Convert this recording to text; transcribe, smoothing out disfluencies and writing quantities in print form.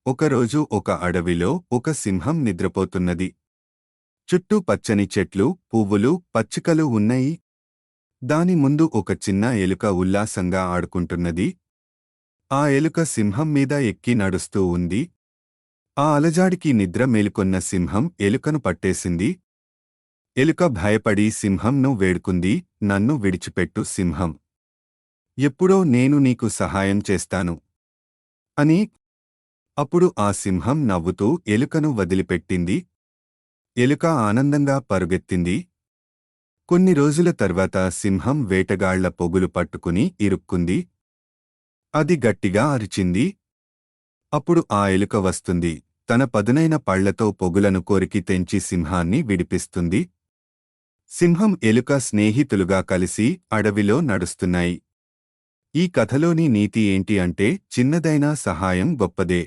ఒకరోజు ఒక అడవిలో ఒక సింహం నిద్రపోతున్నది. చుట్టూ పచ్చని చెట్లు, పువ్వులు, పచ్చికలు ఉన్నాయి. దాని ముందు ఒక చిన్న ఎలుక ఉల్లాసంగా ఆడుకుంటున్నది. ఆ ఎలుక సింహం మీద ఎక్కి నడుస్తూ ఉంది. ఆ అలజాడికి నిద్ర మేలుకొన్న సింహం ఎలుకను పట్టేసింది. ఎలుక భయపడి సింహంను వేడుకుంది, నన్ను విడిచిపెట్టు సింహం. ఎప్పుడో నేను నీకు సహాయం చేస్తాను అని. అప్పుడు ఆ సింహం నవ్వుతూ ఎలుకను వదిలిపెట్టింది. ఎలుక ఆనందంగా పరుగెత్తింది. కొన్ని రోజుల తర్వాత సింహం వేటగాళ్ల పొగులు పట్టుకుని ఇరుక్కుంది. అది గట్టిగా అరిచింది. అప్పుడు ఆ ఎలుక వస్తుంది. తన పదునైన పళ్లతో పొగులను కొరికి తెంచి సింహాన్ని విడిపిస్తుంది. సింహం, ఎలుక స్నేహితులుగా కలిసి అడవిలో నడుస్తున్నాయి. ఈ కథలోని నీతి ఏంటి అంటే, చిన్నదైనా సహాయం గొప్పదే.